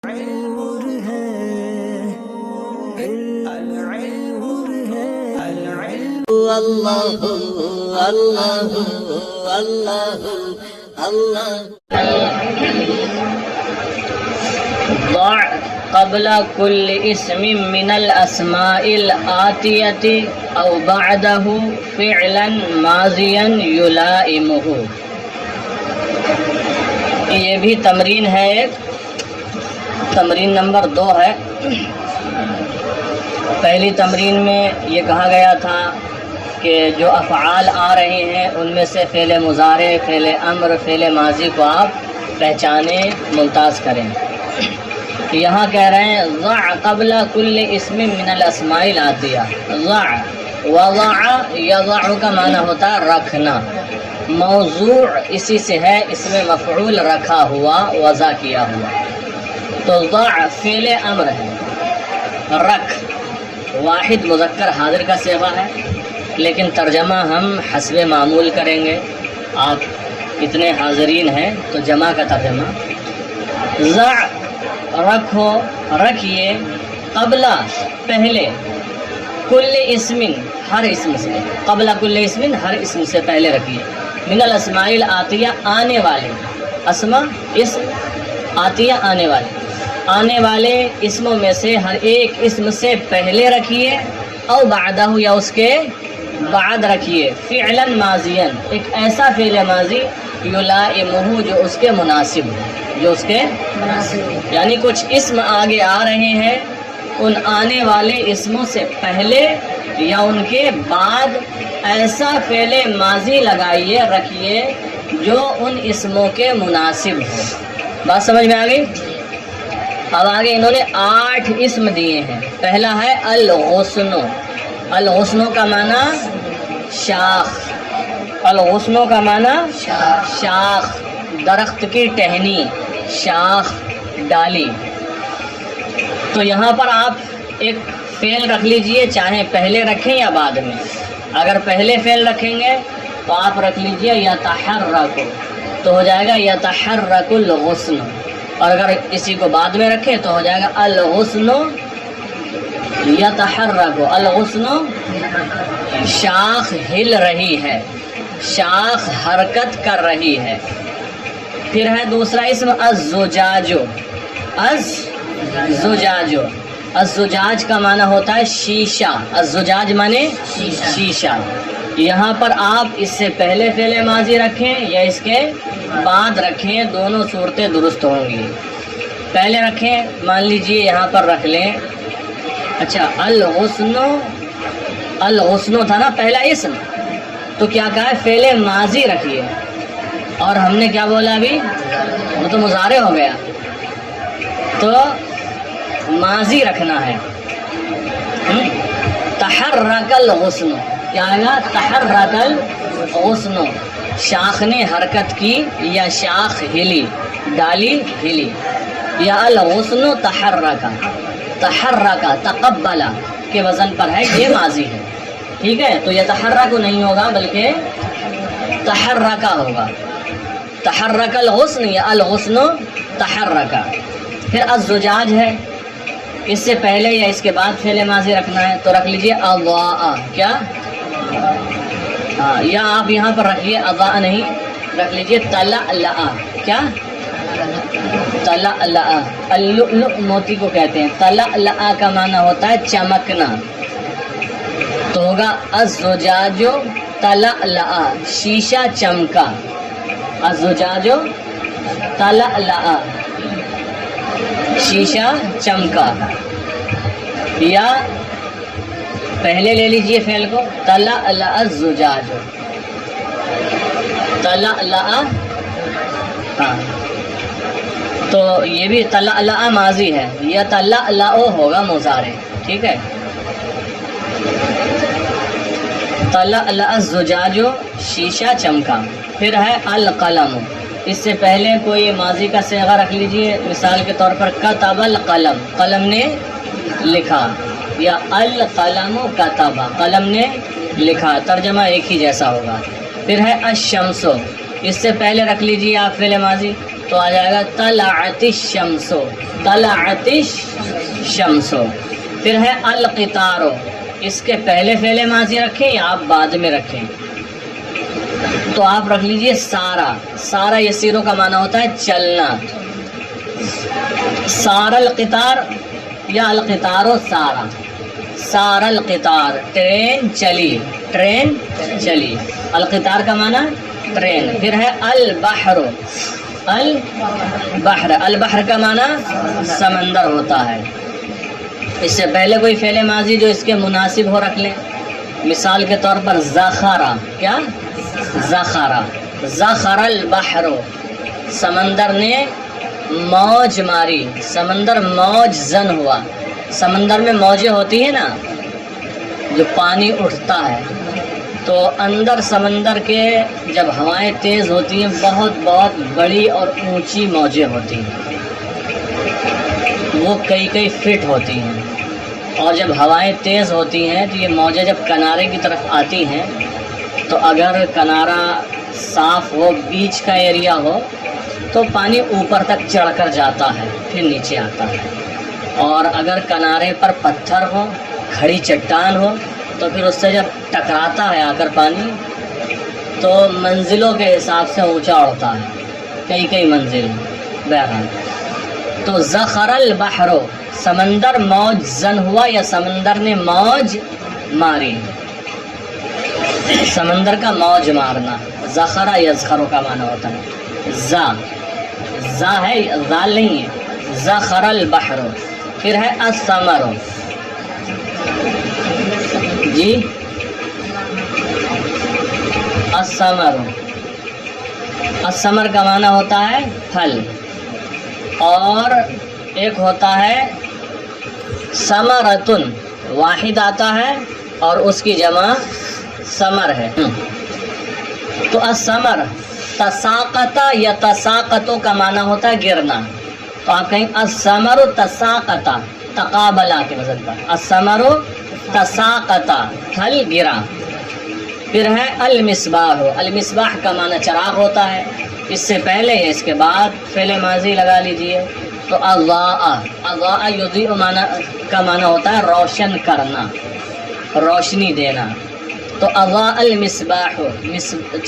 نور ہے نور ہے اللہ اللہ اللہ اللہ ضع قبل كل اسم من الأسماء الآتية أو بعده فعلا ماضيا يلائمه. یہ بھی تمرین ہے، ایک تمرین نمبر 2 ہے. پہلی تمرین میں یہ کہا گیا تھا کہ جو افعال آ رہے ہیں ان میں سے فعل مضارع، فعل امر، فعل ماضی کو آپ پہچانیں، ممتاز کریں. یہاں کہہ رہے ہیں ضع قبل کل اسم من الاسماء الآتیہ. ضع وضع یضع کا معنی ہوتا ہے رکھنا. موضوع اسی سے ہے، اس میں مفعول رکھا ہوا، وضع کیا ہوا. تو ضع فعل امر ہے، رکھ واحد مذکر حاضر کا صیغہ ہے، لیکن ترجمہ ہم حسب معمول کریں گے. آپ اتنے حاضرین ہیں تو جمع کا ترجمہ ضع رکھو، رکھیے، قبل پہلے، کل اسم ہر اسم سے، قبل کل اسم ہر اسم سے پہلے رکھیے، من الاسماء الآتیہ آنے والے، اسما اسم، آتیہ آنے والے، آنے والے اسموں میں سے ہر ایک اسم سے پہلے رکھیے، او بعدہ یا اس کے بعد رکھیے، فعلا ماضیا ایک ایسا فعل ماضی یلائمہ جو اس کے مناسب ہو، جو اس کے یعنی کچھ اسم آگے آ رہے ہیں، ان آنے والے اسموں سے پہلے یا ان کے بعد ایسا فعل ماضی لگائیے، رکھیے جو ان اسموں کے مناسب ہو. بات سمجھ میں آ گئی؟ اب آگے انہوں نے 8 اسم دیے ہیں. پہلا ہے الغصن. الغصن کا معنی شاخ، الغصن کا معنی شاخ، درخت کی ٹہنی، شاخ، ڈالی. تو یہاں پر آپ ایک فعل رکھ لیجئے، چاہے پہلے رکھیں یا بعد میں. اگر پہلے فعل رکھیں گے تو آپ رکھ لیجئے یتحرک، تو ہو جائے گا یتحرک الغصن. اور اگر اسی کو بعد میں رکھیں تو ہو جائے گا الغصن یتحرک. الغصن شاخ ہل رہی ہے، شاخ حرکت کر رہی ہے. پھر ہے دوسرا اسم الزجاج. الزجاج، الزجاج کا معنی ہوتا ہے شیشہ. الزجاج معنی شیشہ. یہاں پر آپ اس سے پہلے فعل ماضی رکھیں یا اس کے بعد رکھیں، دونوں صورتیں درست ہوں گی. پہلے رکھیں، مان لیجئے یہاں پر رکھ لیں. اچھا، الغصن، الغصن تھا نا پہلا اسم، تو کیا کہا ہے فعل ماضی رکھیے. اور ہم نے کیا بولا ابھی؟ وہ تو مضارع ہو گیا، تو ماضی رکھنا ہے. تحرک الغصن، کیا آئے گا؟ تحرک الغصن، شاخ نے حرکت کی یا شاخ ہلی، ڈالی ہلی. یا الغصن تحرکا، تحرکا تقبلا کے وزن پر ہے، یہ ماضی ہے. ٹھیک ہے، تو یہ تحرک نہیں ہوگا بلکہ تحرکا ہوگا. تحرک الغصن یا الغصن تحرکا. پھر الزجاج ہے، اس سے پہلے یا اس کے بعد فعل ماضی رکھنا ہے، تو رکھ لیجئے اضاء. کیا؟ ہاں، یا آپ یہاں پر رکھیے اضاء نہیں، رکھ لیجئے تلألأ. کیا؟ تلألأ. اللؤلؤ موتی کو کہتے ہیں. تلألأ کا معنی ہوتا ہے چمکنا، تو ہوگا الزجاج تلألأ، شیشہ چمکا. الزجاج تلألأ، شیشہ چمکا. یا پہلے لے لیجئے فعل کو تلألأ الزجاج، تلألأ. ہاں، تو یہ بھی تلألأ ماضی ہے، یا تلألأ ہوگا مضارع. ٹھیک ہے، تلألأ الزجاج شیشہ چمکا. پھر ہے القلم. اس سے پہلے کوئی ماضی کا صیغہ رکھ لیجئے، مثال کے طور پر کتب القلم، قلم نے لکھا. یا القلم کتب، قلم نے لکھا. ترجمہ ایک ہی جیسا ہوگا. پھر ہے الشمس، اس سے پہلے رکھ لیجئے آپ فعل ماضی تو آ جائے گا طلعت الشمس، طلعت الشمس۔ پھر ہے القطار، اس کے پہلے فعل ماضی رکھیں یا آپ بعد میں رکھیں؟ تو آپ رکھ لیجئے سارا، سارا یسیرو کا معنی ہوتا ہے چلنا، سارا القطار یا القطار و سارا، سارا القطار ٹرین چلی، ٹرین چلی، القطار کا معنی ٹرین۔ پھر ہے البحر، البحر، البحر کا معنی سمندر ہوتا ہے۔ اس سے پہلے کوئی فعل ماضی جو اس کے مناسب ہو رکھ لیں، مثال کے طور پر زخرا، کیا زخرا، زخر البحر، سمندر نے موج ماری، سمندر موج زن ہوا۔ سمندر میں موجیں ہوتی ہیں نا، جو پانی اٹھتا ہے، تو اندر سمندر کے جب ہوائیں تیز ہوتی ہیں بہت بہت بڑی اور اونچی موجیں ہوتی ہیں، وہ کئی فٹ ہوتی ہیں، اور جب ہوائیں تیز ہوتی ہیں تو یہ موجیں جب کنارے کی طرف آتی ہیں تو اگر کنارہ صاف ہو، بیچ کا ایریا ہو، تو پانی اوپر تک چڑھ کر جاتا ہے پھر نیچے آتا ہے، اور اگر کنارے پر پتھر ہو، کھڑی چٹان ہو، تو پھر اس سے جب ٹکراتا ہے آ کر پانی تو منزلوں کے حساب سے اونچا اڑتا ہے، کئی منزل۔ بہرحال تو زخر البحر، سمندر موج زن ہوا یا سمندر نے موج ماری، سمندر کا موج مارنا، زخرا یزخرو کا معنی ہوتا ہے، زا ہے، زال نہیں ہے، زخر البحر۔ پھر ہے الثمر، جی الثمر، الثمر کا معنی ہوتا ہے پھل، اور ایک ہوتا ہے ثمرۃ، واحد آتا ہے اور اس کی جمع ثمر ہے۔ تو الثمر تساقط یا تساقطو کا معنی ہوتا ہے گرنا، تو آپ کہیں الثمر تساقط، تقابلا کے وزن پر، الثمر تساقط، پھل گرا۔ پھر ہے المصباح، المصباح کا معنی چراغ ہوتا ہے، اس سے پہلے یا اس کے بعد فعل ماضی لگا لیجئے۔ تو اضاء، اضاء یضیء کا معنی ہوتا ہے روشن کرنا، روشنی دینا۔ تو اضاء المصباح،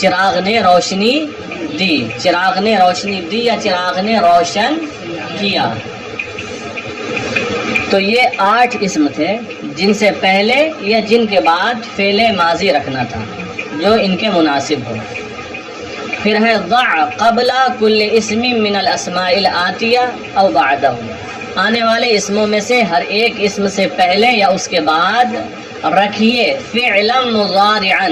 چراغ نے روشنی دی، چراغ نے روشنی دی یا چراغ نے روشن کیا۔ تو یہ 8 اسم تھے جن سے پہلے یا جن کے بعد فعل ماضی رکھنا تھا جو ان کے مناسب ہو۔ پھر ہے ضع قبل کل اسم من الاسماء الآتیہ او بعدہ، آنے والے اسموں میں سے ہر ایک اسم سے پہلے یا اس کے بعد رکھیے فعلا مضارعا،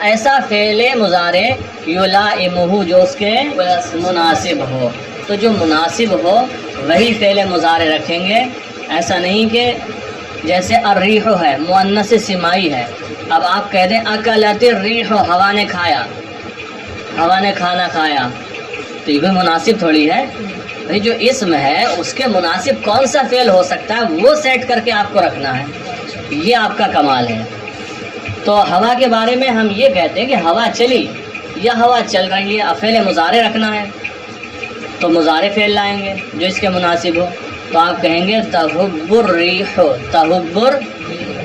ایسا فعل مضارع یلائمہ، جو اس کے مناسب ہو۔ تو جو مناسب ہو وہی فعل مضارع رکھیں گے، ایسا نہیں کہ جیسے الریح ہے، مؤنث سمائی ہے، اب آپ کہہ دیں اکلت الریح، ہوا نے کھایا، ہوا نے کھانا کھایا، تو یہ بھی مناسب تھوڑی ہے بھائی۔ جو اسم ہے اس کے مناسب کون سا فعل ہو سکتا ہے وہ سیٹ کر کے آپ کو رکھنا ہے، یہ آپ کا کمال ہے۔ تو ہوا کے بارے میں ہم یہ کہتے ہیں کہ ہوا چلی یا ہوا چل رہی ہے، اب فعل مضارع رکھنا ہے تو مضارع فعل لائیں گے جو اس کے مناسب ہو۔ تو آپ کہیں گے تہب الریح، تہب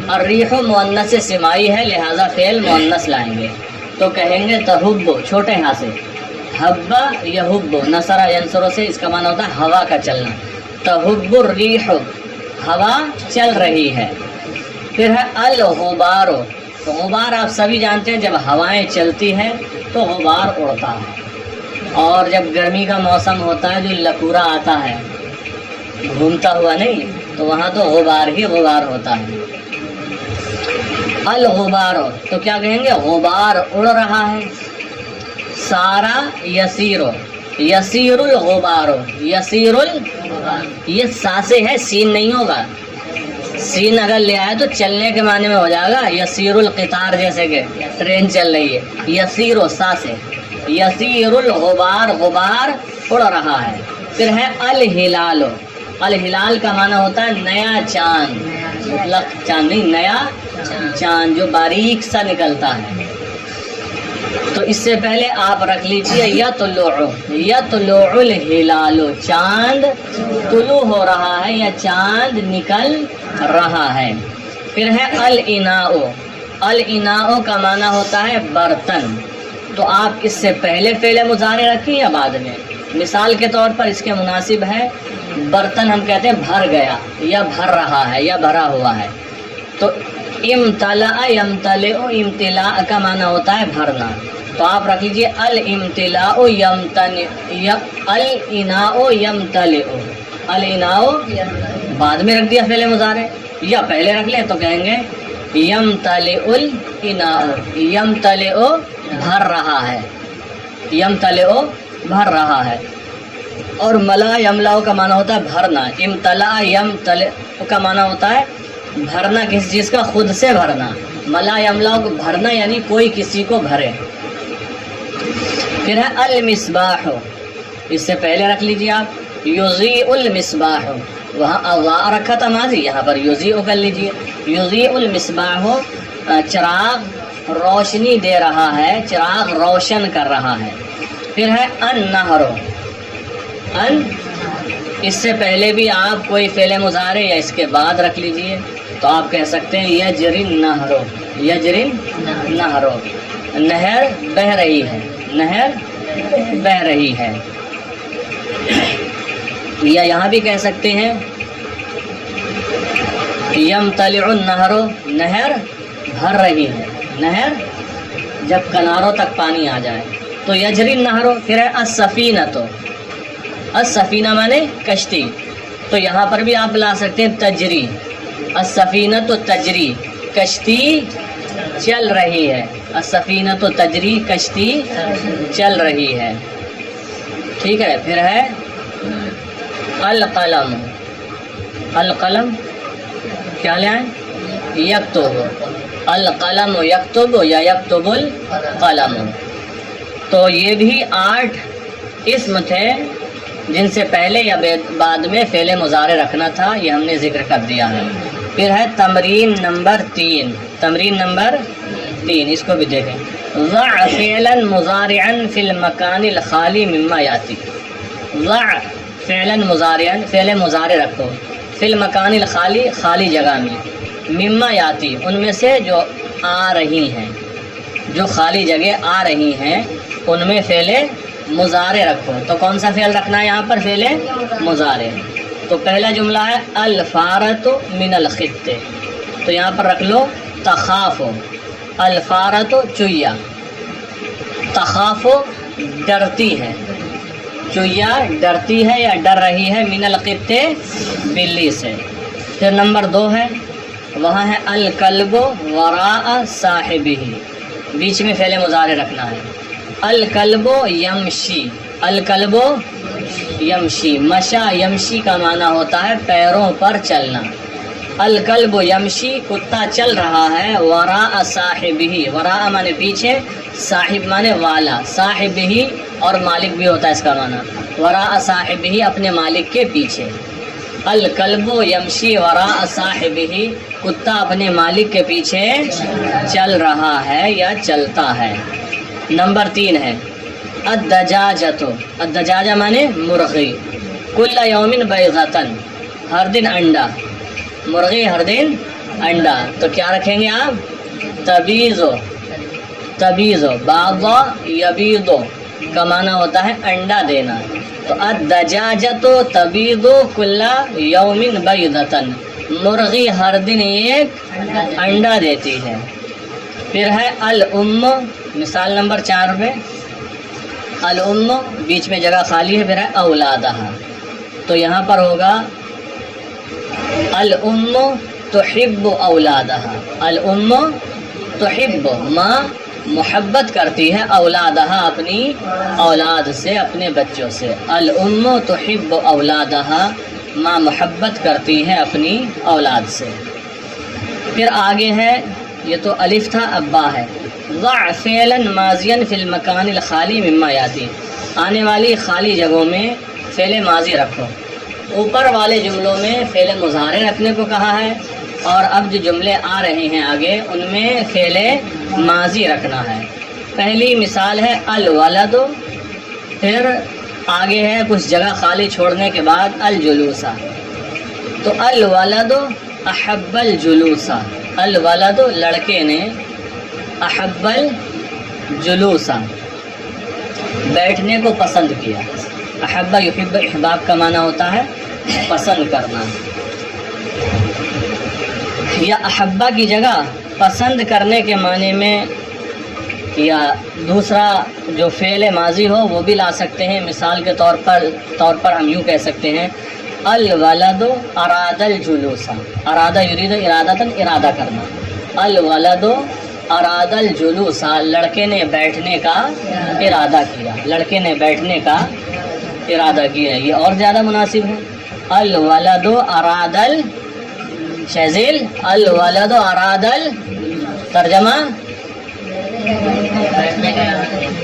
الریح مؤنث سمائی ہے لہذا فعل مؤنث لائیں گے، تو کہیں گے تہب، چھوٹے ہاں سے، حب یہب، نصر ینصر سے اس کا معنی ہوتا ہے ہوا کا چلنا، تہب الریح، ہوا چل رہی ہے۔ پھر ہے الغبار، تو غبار آپ سبھی جانتے ہیں جب ہوائیں چلتی ہیں تو غبار اڑتا ہے، اور جب گرمی کا موسم ہوتا ہے جو لکورا آتا ہے گھومتا ہوا نہیں، تو وہاں تو غبار ہی غبار ہوتا ہے۔ الغبار، تو کیا کہیں گے، غبار اڑ رہا ہے۔ سارا یسیر، یسیر الغبار، یسیر یہ سا سے ہے، سین نہیں ہوگا، سین اگر لے آئے تو چلنے کے معنی میں ہو جائے گا یسیر القطار، جیسے کہ ٹرین چل رہی ہے، یسیر و سا سے، یسیر الغبار، غبار اڑ رہا ہے۔ پھر ہے الہلال، الہلال کا معنی ہوتا ہے نیا چاند، مطلق چاند نہیں، نیا چاند جو باریک سا نکلتا ہے، تو اس سے پہلے آپ رکھ لیجئے یطلع الہلال، چاند طلوع ہو رہا ہے یا چاند نکل رہا ہے۔ پھر ہے الاناء، الاناء کا معنی ہوتا ہے برتن، تو آپ اس سے پہلے فعل مضارع رکھیں یا بعد میں؟ مثال کے طور پر اس کے مناسب ہے برتن، ہم کہتے ہیں بھر گیا یا بھر رہا ہے یا بھرا ہوا ہے، تو امتلأ یمتلئ، امتلاء کا معنی ہوتا ہے بھرنا، تو آپ رکھ لیجیے الامتلاء یمتلئ، الاناء یمتلئ، الاناء بعد میں رکھ دیا فعل مضارع، یا پہلے رکھ لیں تو کہیں گے یمتلئ الاناء، یمتلئ بھر رہا ہے، یمتلئ بھر رہا ہے۔ اور ملا یملا کا معنی ہوتا ہے بھرنا، امتلا یمتلئ کا معنی ہوتا ہے بھرنا کسی چیز کا، خود سے بھرنا، ملا یملا کو بھرنا یعنی کوئی کسی کو بھرے۔ پھر ہے المصباح، اس سے پہلے رکھ لیجیے آپ یضیء المصباح، وہاں اضاء رکھا تھا ماضی، یہاں پر یضیء کر لیجیے، یضیء المصباح چراغ روشنی دے رہا ہے، چراغ روشن کر رہا ہے۔ پھر ہے النہر، ان اس سے پہلے بھی آپ کوئی فعل مضارع یا اس کے بعد رکھ لیجئے، تو آپ کہہ سکتے ہیں یجری النہر، یجری النہر، نہر بہہ رہی ہے، نہر بہہ رہی ہے۔ یا یہاں بھی کہہ سکتے ہیں یمتلع النہر، نہر بھر رہی ہے، نہر جب کناروں تک پانی آ جائے تو یجری النہر۔ پھر ہے السفینۃ، السفینہ مانے کشتی، تو یہاں پر بھی آپ لا سکتے ہیں تجری، السفینۃ تجری، کشتی چل رہی ہے، السفینۃ تجری، کشتی چل رہی ہے، ٹھیک ہے۔ پھر ہے القلم، القلم کیا لے آئیں؟ یکتب، القلم یکتب یا یکتب القلم، تو یہ بھی 8 اسم تھے جن سے پہلے یا بعد میں فعل مضارع رکھنا تھا، یہ ہم نے ذکر کر دیا ہے۔ پھر ہے تمرین نمبر 3، تمرین نمبر 3 اس کو بھی دیکھیں، ضع فعلا مضارعا فی المکان الخالی مما یاتی، ضع فعلا مضارعا، فعل مضارع رکھو، فی المکان الخالی، خالی جگہ میں، مما یاتی ان میں سے جو آ رہی ہیں، جو خالی جگہ آ رہی ہیں ان میں فعل مضارع رکھو، تو کون سا فعل رکھنا ہے یہاں پر؟ فعل مضارع۔ تو پہلا جملہ ہے الفارۃ من الخط، تو یہاں پر رکھ لو تخاف، الفارۃ چویا، تخاف ڈرتی ہے، چویا ڈرتی ہے یا ڈر رہی ہے، من الخط بلی سے۔ پھر نمبر 2 ہے، وہاں ہے الکلب وراء صاحبہ، بیچ میں فعل مضارع رکھنا ہے، الکلب یمشی، الکلب یمشی، مشا یمشی کا معنی ہوتا ہے پیروں پر چلنا، الکلب یمشی کتا چل رہا ہے، وراء صاحبہ، وراء مانے پیچھے، صاحب مانے والا، صاحبہ اور مالک بھی ہوتا ہے اس کا معنی، وراء صاحبہ اپنے مالک کے پیچھے، الکلب یمشی وراء صاحبہ کتا اپنے مالک کے پیچھے چل رہا ہے یا چلتا ہے۔ نمبر 3 ہے الدجاجۃ، الدجاجہ مانے مرغی، کل یوم بیضۃ ہر دن انڈا، مرغی ہر دن انڈا، تو کیا رکھیں گے آپ؟ تبیض، تبیض، باض یبیض کا معنی ہوتا ہے انڈا دینا، تو الدجاجۃ تبیض کل یوم بیضۃ، مرغی ہر دن ایک انڈا دیتی ہے۔ پھر ہے الام، مثال نمبر 4 میں الام بیچ میں جگہ خالی ہے، پھر ہے اولادہ، تو یہاں پر ہوگا الام تحب اولادہ، الام تحب ماں محبت کرتی ہے، اولادہ اپنی اولاد سے، اپنے بچوں سے، الام تحب اولادہ ماں محبت کرتی ہے اپنی اولاد سے۔ پھر آگے ہے، یہ تو الف تھا، اب با ہے، ضع فعلا ماضیا فی المکان الخالی مما یاتی، آنے والی خالی جگہوں میں فعل ماضی رکھو۔ اوپر والے جملوں میں فعل مضارع رکھنے کو کہا ہے، اور اب جو جملے آ رہے ہیں آگے ان میں فعل ماضی رکھنا ہے۔ پہلی مثال ہے الولد، پھر آگے ہے کچھ جگہ خالی چھوڑنے کے بعد الجلوسا. تو الولد احب الجلوسا، الولد لڑکے نے، احب الجلوسا بیٹھنے کو پسند کیا. احب یحب احباب کا معنی ہوتا ہے پسند کرنا، یا احبہ کی جگہ پسند کرنے کے معنی میں یا دوسرا جو فعل ماضی ہو وہ بھی لا سکتے ہیں. مثال کے طور پر ہم یوں کہہ سکتے ہیں الولد اراد الجلوس، ارادہ یرید ارادتاً ارادہ کرنا. الولد اراد الجلوس، لڑکے نے بیٹھنے کا ارادہ کیا، لڑکے نے بیٹھنے کا ارادہ کیا. یہ اور زیادہ مناسب ہے. الولد اراد شہزیل، الولد اراد ترجمہ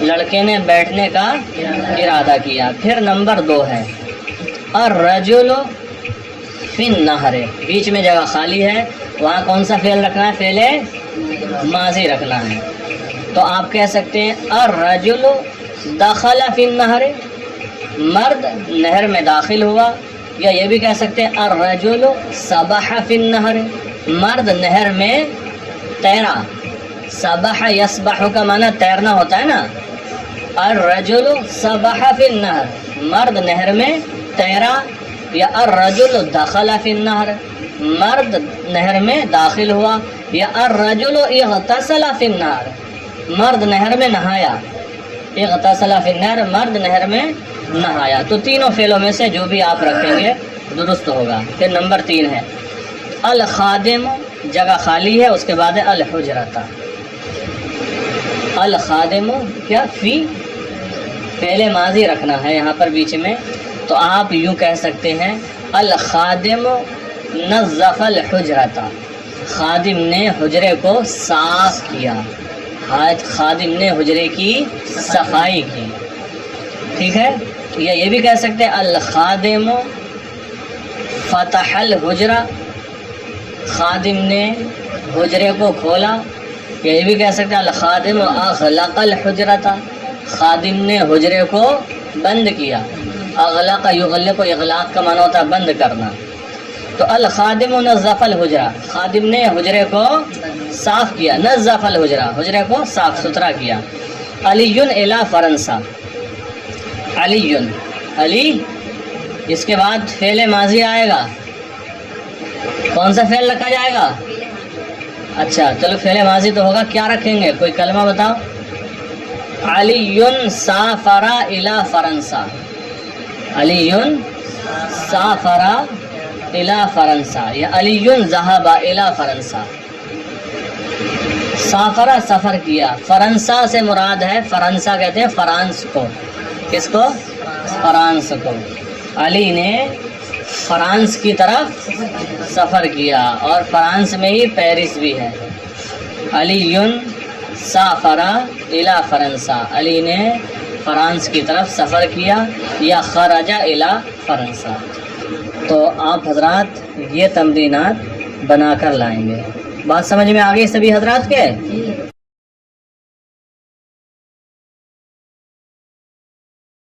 لڑکے نے بیٹھنے کا ارادہ کیا. پھر نمبر 2 ہے الرجل فی النہر، بیچ میں جگہ خالی ہے، وہاں کون سا فعل رکھنا ہے؟ فعل ماضی رکھنا ہے. تو آپ کہہ سکتے ہیں الرجل دخل فی النہر، مرد نہر میں داخل ہوا. یا یہ بھی کہہ سکتے ہیں الرجل سبح فی النہر، مرد نہر میں تیرا. سبح یسبح کا معنی تیرنا ہوتا ہے نا. الرجل سبح فی النہر، مرد نہر میں تیرا. یا الرجل دخل فی النہر، مرد نہر میں داخل ہوا. یا الرجل اغتسل فی النہر، مرد نہر میں نہایا. اغتسل فی النہر، مرد نہر میں نہایا. تو تینوں فعلوں میں سے جو بھی آپ رکھیں گے درست ہوگا. پھر نمبر 3 ہے الخادم، جگہ خالی ہے، اس کے بعد ہے الحجرۃ. الخادم کیا؟ فی فعل ماضی رکھنا ہے یہاں پر بیچ میں. تو آپ یوں کہہ سکتے ہیں الخادم نظف الحجرۃ، خادم نے حجرے کو صاف کیا، خادم نے حجرے کی صفائی کی. ٹھیک ہے. یا یہ بھی کہہ سکتے ہیں الخادم فتح الحجرہ، خادم نے حجرے کو کھولا. یا یہ بھی کہہ سکتے ہیں الخادم اغلق الحجرۃ، خادم نے حجرے کو بند کیا. اغلق یغلق اغلاق کا معنی ہوتا ہے بند کرنا. تو الخادم نظف الحجرہ، خادم نے حجرے کو صاف کیا. نظف الحجرہ، حجرے کو صاف ستھرا کیا. علی الی فرنسا، علی، علی اس کے بعد فعل ماضی آئے گا. کون سا فعل رکھا جائے گا؟ اچھا چلو فعل ماضی تو ہوگا، کیا رکھیں گے؟ کوئی کلمہ بتاؤ. علی سافر الی فرنسا، علی سافر الی فرنسا. یا علی ذهب الی فرنسا. سافرہ سفر کیا، فرنسا سے مراد ہے، فرنسا کہتے ہیں فرانس کو. کس کو؟ فرانس کو. علی نے فرانس کی طرف سفر کیا، اور فرانس میں ہی پیرس بھی ہے. علی سافر الی فرنسا، علی نے فرانس کی طرف سفر کیا. یا خرج الی فرنسا. تو آپ حضرات یہ تمرینات بنا کر لائیں گے. بات سمجھ میں آ گئی سبھی حضرات کے؟